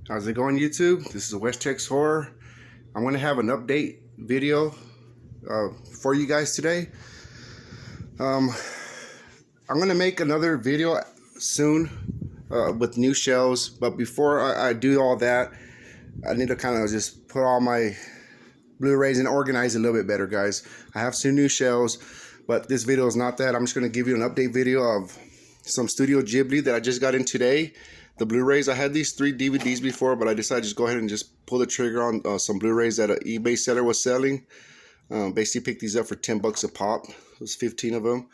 How's it going, YouTube? This is West Tex Horror. I'm going to have an update video for you guys today. I'm going to make another video soon with new shelves, but before I do all that, I need to kind of just put all my Blu-rays and organize a little bit better, guys. I have some new shelves, but this video is not that. I'm just going to give you an update video of some Studio Ghibli that I just got in today. The Blu-rays, I had these 3 DVDs before, but I decided to just go ahead and just pull the trigger on some Blu-rays that an eBay seller was selling. Basically picked these up for 10 bucks a pop. It was 15 of them.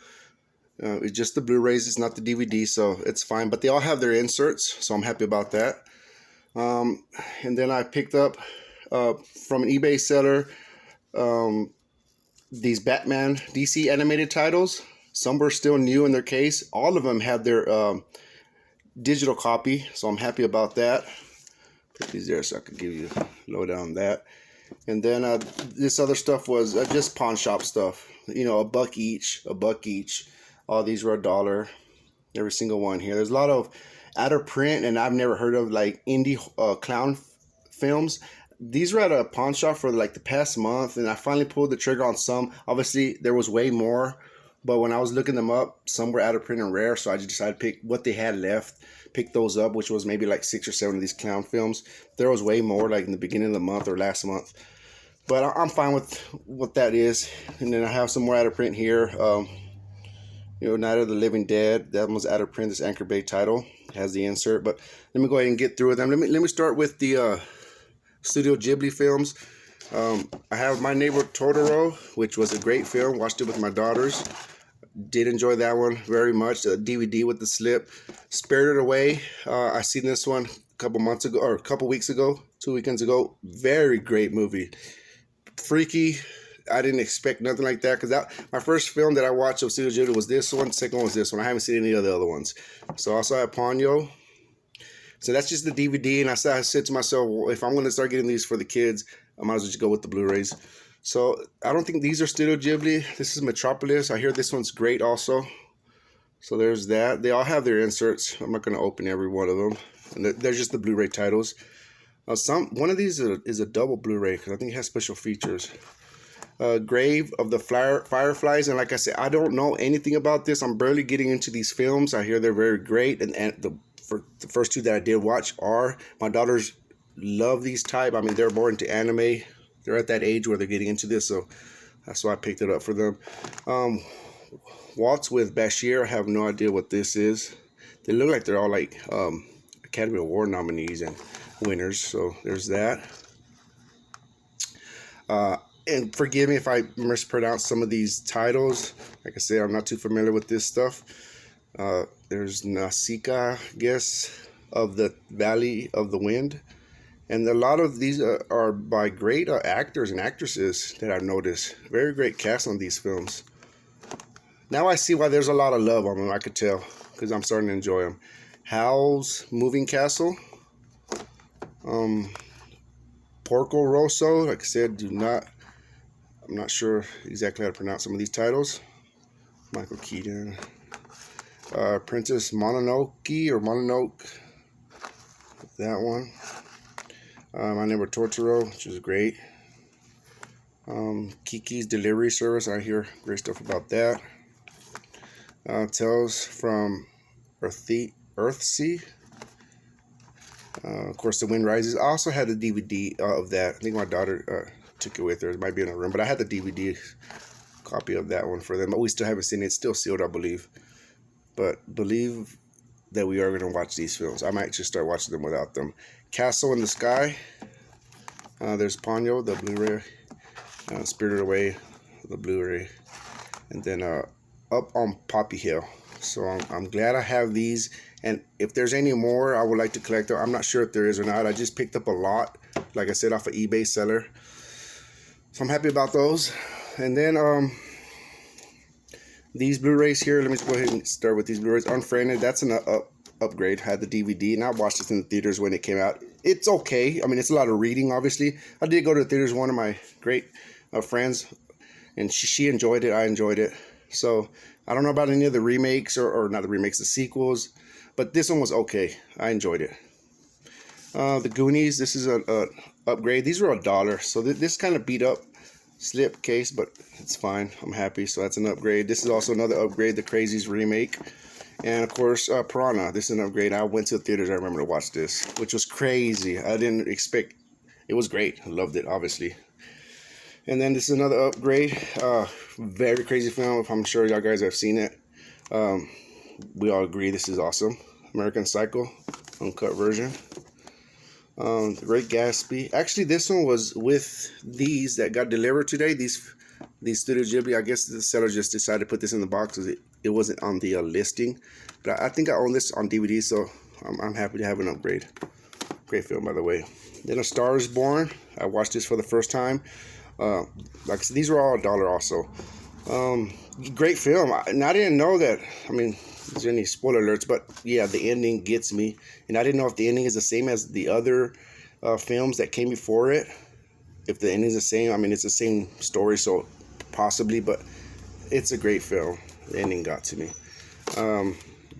It's just the Blu-rays, it's not the DVD, so it's fine. But they all have their inserts, so I'm happy about that. And then I picked up from an eBay seller these Batman DC animated titles. Some were still new in their case. All of them had their digital copy, so I'm happy about that. Put these there so I could give you a lowdown on that. And then this other stuff was just pawn shop stuff. You know, $1 each, $1 each. All these were $1. Every single one here. There's a lot of out of print, and I've never heard of like indie clown films. These were at a pawn shop for like the past month, and I finally pulled the trigger on some. Obviously, there was way more. But when I was looking them up, some were out of print and rare, so I just decided to pick what they had left, pick those up, which was maybe like 6 or 7 of these clown films. There was way more, like in the beginning of the month or last month. But I'm fine with what that is. And then I have some more out of print here. You know, Night of the Living Dead. That one's out of print. This Anchor Bay title has the insert. But let me go ahead and get through with them. Let me start with the Studio Ghibli films. I have My Neighbor Totoro, which was a great film. Watched it with my daughters. Did enjoy that one very much. The DVD with the slip. Spirited Away. I seen this one a couple months ago, or a couple weeks ago, 2 weekends ago. Very great movie. Freaky. I didn't expect nothing like that, because my first film that I watched of Studio Ghibli was this one. Second one was this one. I haven't seen any of the other ones. So I also have Ponyo. So that's just the DVD, and I said to myself, well, if I'm going to start getting these for the kids, I might as well just go with the Blu-rays. So I don't think these are Studio Ghibli. This is Metropolis. I hear this one's great also. So there's that. They all have their inserts. I'm not going to open every one of them. And they're just the Blu-ray titles. One of these is a double Blu-ray, because I think it has special features. Grave of the Fireflies. And like I said, I don't know anything about this. I'm barely getting into these films. I hear they're very great. And the first 2 that I did watch are, my daughters love these type. I mean, they're more into anime. They're at that age where they're getting into this, so that's why I picked it up for them. Waltz with Bashir. I have no idea what this is. They look like they're all like Academy Award nominees and winners, so there's that. And forgive me if I mispronounce some of these titles. Like I said, I'm not too familiar with this stuff. There's Nausicaa, I guess, of the Valley of the Wind. And a lot of these are by great actors and actresses that I've noticed. Very great cast on these films. Now I see why there's a lot of love on them, I could tell, because I'm starting to enjoy them. Howl's Moving Castle. Porco Rosso, like I said, I'm not sure exactly how to pronounce some of these titles. Michael Keaton. Princess Mononoke, or Mononoke. That one. My Neighbor Totoro, which is great. Kiki's Delivery Service, I hear great stuff about that. Tales from Earthsea. Of course, The Wind Rises. I also had a DVD of that. I think my daughter took it with her. It might be in her room, but I had the DVD copy of that one for them. But we still haven't seen it. It's still sealed, I believe. But believe that we are going to watch these films. I might just start watching them without them. Castle in the Sky. There's Ponyo, the Blu-ray. Spirited Away, the Blu-ray. And then Up on Poppy Hill. So I'm glad I have these. And if there's any more, I would like to collect them. I'm not sure if there is or not. I just picked up a lot, like I said, off an eBay seller. So I'm happy about those. And then these Blu-rays here. Let me just go ahead and start with these Blu-rays. Unfriended. That's an upgrade. I had the DVD, and I watched this in the theaters when it came out. It's okay. I mean, it's a lot of reading, obviously. I did go to the theaters. One of my great friends, and she enjoyed it. I enjoyed it. So I don't know about any of the remakes, or not the remakes, the sequels, but this one was okay. I enjoyed it. The Goonies, this is a upgrade. These were $1, so this kind of beat up slip case, but it's fine. I'm happy. So that's an upgrade. This is also another upgrade, the Crazies remake. And of course, Piranha. This is an upgrade. I went to the theaters, I remember, to watch this, which was crazy. I didn't expect. It was great. I loved it, obviously. And then this is another upgrade. Very crazy film. I'm sure y'all guys have seen it. We all agree this is awesome. American Psycho, uncut version. The Great Gatsby. Actually, this one was with these that got delivered today. These Studio Ghibli. I guess the seller just decided to put this in the box because it wasn't on the listing. But I think I own this on DVD, so I'm happy to have an upgrade. Great film, by the way. Then A Star Is Born. I watched this for the first time. Like I said, these were all $1 also. Great film. And I didn't know that. I mean, is there any spoiler alerts? But yeah, the ending gets me. And I didn't know if the ending is the same as the other films that came before it. If the ending is the same, I mean, it's the same story, so possibly. But it's a great film. The ending got to me.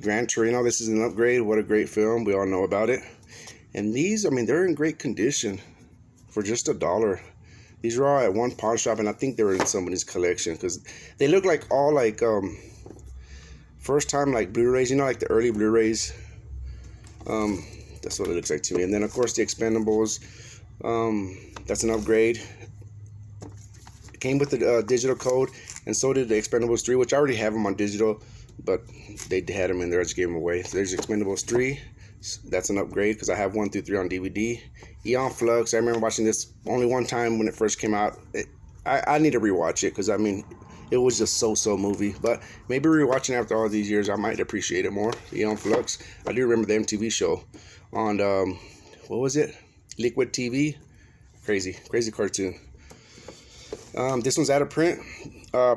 Gran Torino, this is an upgrade. What a great film. We all know about it. And these, I mean, they're in great condition for just $1. These are all at one pawn shop, and I think they were in somebody's collection because they look like all like first time like Blu-rays, you know, like the early Blu-rays. That's what it looks like to me. And then of course the Expendables. That's an upgrade. It came with the digital code, and so did the Expendables 3, which I already have them on digital, but they had them in there. I just gave them away. So there's Expendables 3. That's an upgrade because I have 1 through 3 on DVD. Eon Flux. I remember watching this only one time when it first came out. I need to rewatch it because I mean it was just so movie. But maybe rewatching after all these years, I might appreciate it more. Eon Flux. I do remember the MTV show on what was it? Liquid TV. Crazy cartoon. This one's out of print.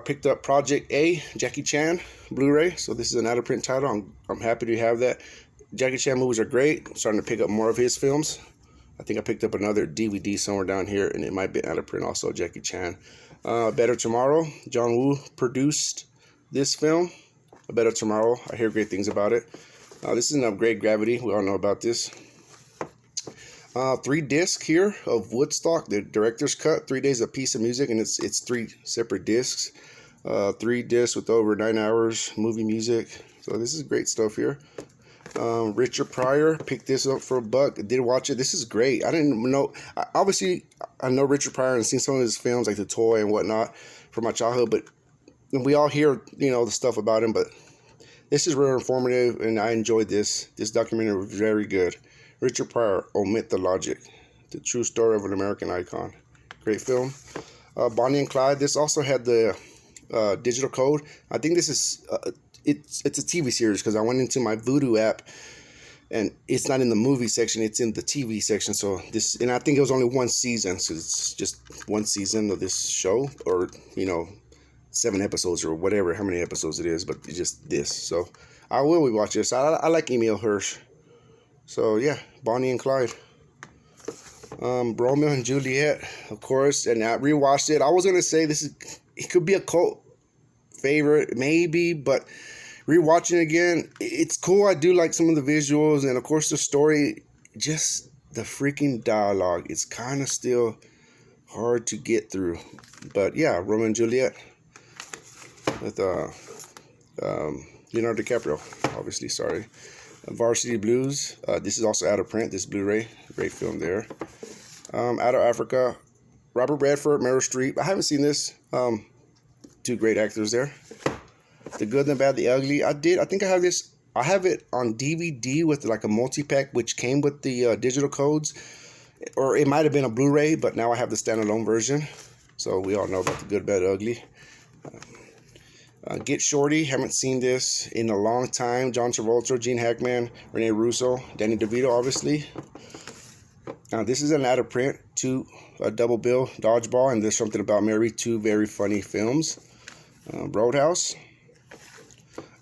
Picked up Project A, Jackie Chan Blu-ray. So this is an out of print title. I'm happy to have that. Jackie Chan movies are great. I'm starting to pick up more of his films. I think I picked up another DVD somewhere down here, and it might be out of print also, Jackie Chan. Better Tomorrow. John Woo produced this film. A Better Tomorrow. I hear great things about it. This is an upgrade, Gravity. We all know about this. 3 discs here of Woodstock, the director's cut. 3 days a piece of music, and it's 3 separate discs. 3 discs with over 9 hours movie music. So this is great stuff here. Richard Pryor, picked this up for $1. Did watch it. This is great. I didn't know. Obviously, I know Richard Pryor and seen some of his films like The Toy and whatnot from my childhood, but we all hear, you know, the stuff about him. But this is real informative, and I enjoyed this. This documentary was very good. Richard Pryor, Omit the Logic, the true story of an American icon. Great film. Bonnie and Clyde. This also had the digital code. I think this is it's a TV series because I went into my Vudu app and it's not in the movie section, it's in the TV section. So this, and I think it was only 1 season, so it's just 1 season of this show, or you know, 7 episodes or whatever, how many episodes it is, but it's just this. So I will rewatch this. I like Emil Hirsch. So yeah, Bonnie and Clyde. Romeo and Juliet, of course, and I rewatched it. I was gonna say it could be a cult favorite, maybe, but rewatching it again, it's cool. I do like some of the visuals, and of course the story. Just the freaking dialogue, it's kind of still hard to get through. But yeah, Romeo and Juliet with Leonardo DiCaprio, obviously. Sorry. Varsity Blues. This is also out of print. This Blu-ray, great film there. Out of Africa, Robert Redford, Meryl Streep. I haven't seen this. 2 great actors there. The Good, the Bad, the Ugly. I think I have this. I have it on DVD with like a multi-pack, which came with the digital codes. Or it might have been a Blu-ray, but now I have the standalone version. So we all know about The Good, Bad, Ugly. Get Shorty. Haven't seen this in a long time. John Travolta, Gene Hackman, Rene Russo, Danny DeVito, obviously. This is an out of print. 2 double bill, Dodgeball, and There's Something About Mary. 2 very funny films. Roadhouse.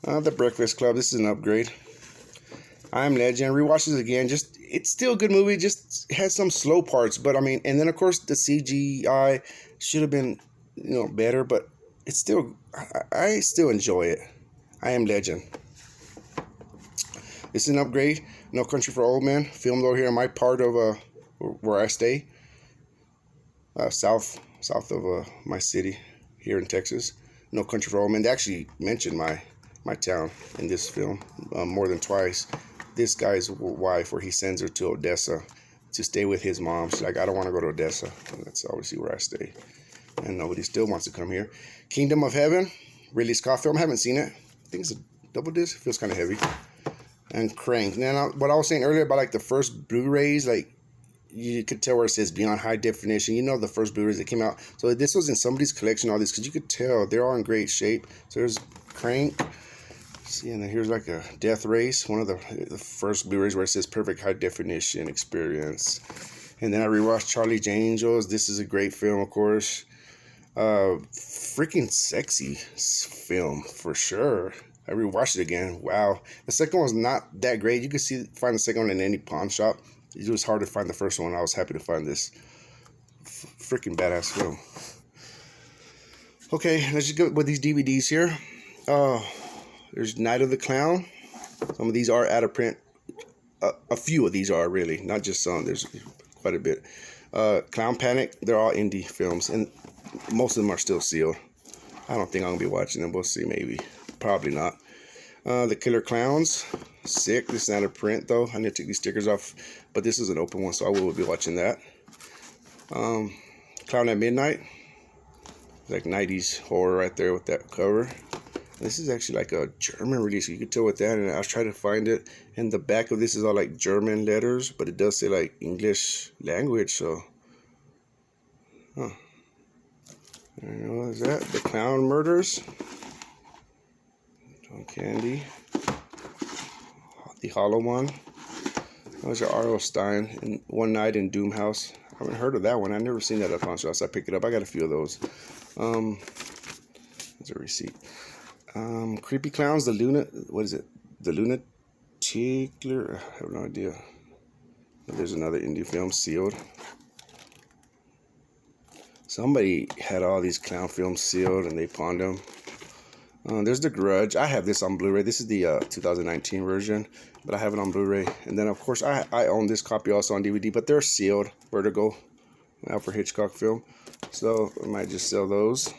The Breakfast Club. This is an upgrade. I Am Legend. Rewatch this again. It's still a good movie. Just has some slow parts, but I mean, and then of course the CGI should have been, you know, better, but it's still, I still enjoy it. I Am Legend. It's an upgrade. No Country for Old Men, filmed over here in my part of where I stay, south of my city here in Texas. No Country for Old Men. They actually mentioned my town in this film more than twice. This guy's wife, where he sends her to Odessa to stay with his mom. She's like, I don't want to go to Odessa. And that's obviously where I stay. And nobody still wants to come here. Kingdom of Heaven, Ridley Scott film. I haven't seen it. I think it's a double disc. It feels kind of heavy. And Crank. Now, what I was saying earlier about like the first Blu-rays, like you could tell where it says Beyond High Definition. You know, the first Blu-rays that came out. So this was in somebody's collection, all this, because you could tell they're all in great shape. So there's Crank. See, and then here's like a Death Race, one of the first Blu-rays where it says Perfect High Definition Experience. And then I rewatched Charlie's Angels. This is a great film, of course. Freaking sexy film for sure. I rewatched it again. Wow, the second one was not that great. You could find the second one in any pawn shop. It was hard to find the first one. I was happy to find this freaking badass film. Okay, let's just go with these DVDs here. There's Night of the Clown. Some of these are out of print. A few of these are, really, not just some. There's quite a bit. Clown Panic. They're all indie films, and most of them are still sealed. I don't think I'm gonna be watching them. We'll see, maybe. Probably not. The Killer Clowns. Sick. This is out of print though. I need to take these stickers off, but this is an open one, so I will be watching that. Clown at Midnight. Like 90s horror right there with that cover. This is actually like a German release. You can tell with that, and I was trying to find it. And the back of this is all like German letters, but it does say like English language. So, I don't know, is that The Clown Murders? John Candy. The Hollow One. That was your R.L. Stein in One Night in Doom House. I haven't heard of that one. I've never seen that up on show, so I picked it up. I got a few of those. There's a receipt. Creepy Clowns, what is it? The Lunaticler? I have no idea. There's another indie film, sealed. Somebody had all these clown films sealed and they pawned them. There's The Grudge. I have this on Blu-ray. This is the 2019 version, but I have it on Blu-ray. And then, of course, I own this copy also on DVD, but they're sealed. Vertigo, Alfred Hitchcock film. So I might just sell those.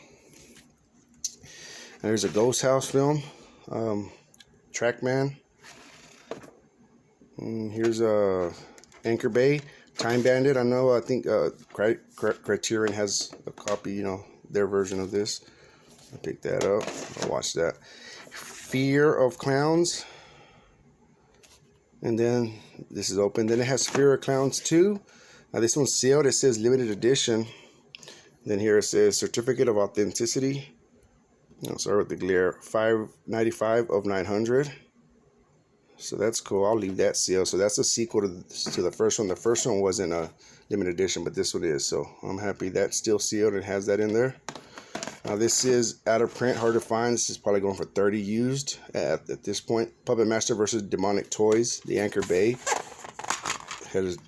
And there's a Ghost House film, Trackman. Here's Anchor Bay, Time Bandit. I think Criterion has a copy, you know, their version of this. I'll pick that up. I'll watch that. Fear of Clowns. And then this is open. Then it has Fear of Clowns 2. Now this one's sealed. It says limited edition. Then here it says Certificate of Authenticity. I'll start with the glare. 595 of 900. So that's cool. I'll leave that sealed. So that's a sequel to the first one. The first one wasn't a limited edition, but this one is. So I'm happy that's still sealed and has that in there. This is out of print, hard to find. This is probably going for 30 used at this point. Puppet Master versus Demonic Toys. The Anchor Bay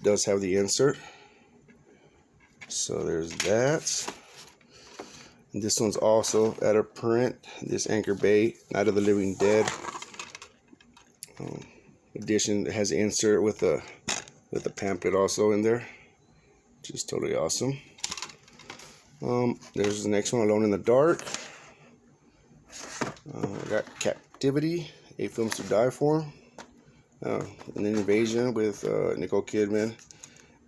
does have the insert. So there's that. And this one's also out of print. This Anchor Bay, Night of the Living Dead edition. It has an insert with a pamphlet also in there, which is totally awesome. There's the next one, Alone in the Dark. I got Captivity, 8 Films to Die For. An Invasion with Nicole Kidman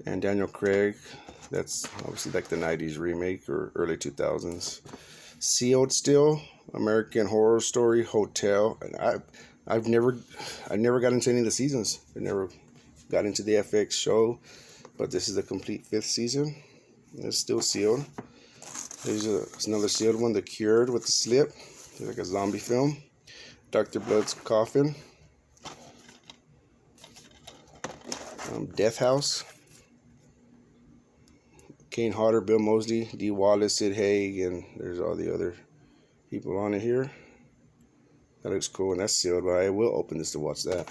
and Daniel Craig. That's obviously like the 90s remake or early 2000s. Sealed still, American Horror Story Hotel. And I've never got into any of the seasons. I never got into the FX show, but this is the complete 5th season. It's still sealed. There's another sealed one, The Cured with the Slip. It's like a zombie film. Dr. Blood's Coffin. Death House. Kane Hodder, Bill Moseley, Dee Wallace, Sid Haig, and there's all the other people on it here. That looks cool, and that's sealed, but I will open this to watch that.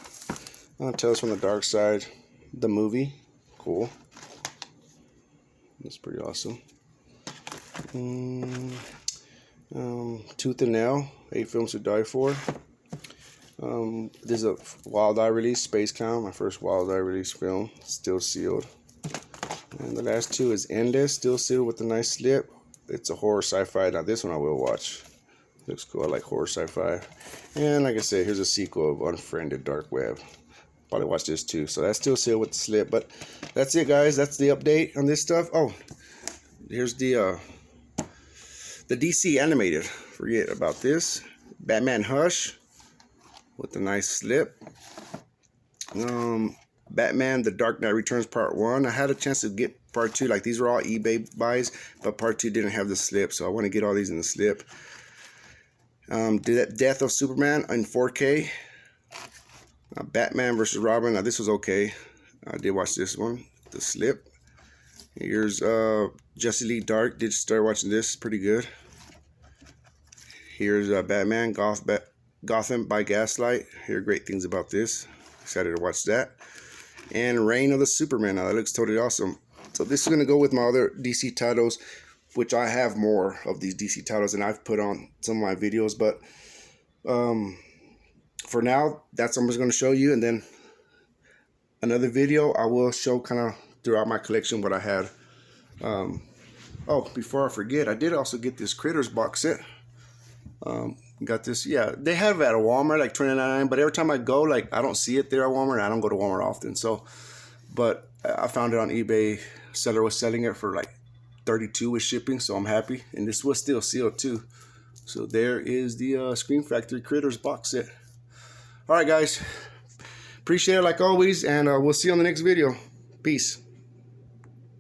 Tales from the Dark Side, the movie. Cool. That's pretty awesome. Tooth and Nail, 8 Films to Die For. This is a Wild Eye release, Space Clown, my first Wild Eye release film, still sealed. And the last two is Endless, still sealed with a nice slip. It's a horror sci-fi. Now this one I will watch. Looks cool. I like horror sci-fi. And like I said, here's a sequel of Unfriended Dark Web. Probably watch this too. So that's still sealed with the slip. But that's it, guys. That's the update on this stuff. Oh, here's the DC animated. Forget about this. Batman Hush with a nice slip. Batman The Dark Knight Returns Part 1. I had a chance to get Part 2. Like, these were all eBay buys, but Part 2 didn't have the slip, so I want to get all these in the slip. Death of Superman in 4K. Batman vs. Robin. Now, this was okay. I did watch this one. The slip. Here's Justice League Dark. Did start watching this. Pretty good. Here's Batman Gotham by Gaslight. Hear great things about this. Excited to watch that. And Reign of the Superman. Now that looks totally awesome. So this is going to go with my other DC titles, which I have more of these DC titles and I've put on some of my videos. But for now, that's what I'm just going to show you. And then another video, I will show kind of throughout my collection what I had. Oh, before I forget, I did also get this Critters box set. Got this, yeah, they have it at a Walmart, like $29, but every time I go, like, I don't see it there at Walmart. I don't go to Walmart often, so, but I found it on eBay. Seller was selling it for like $32 with shipping, so I'm happy. And this was still sealed too. So there is the Scream Factory Critters box set. All right, guys, appreciate it like always, and we'll see you on the next video. Peace.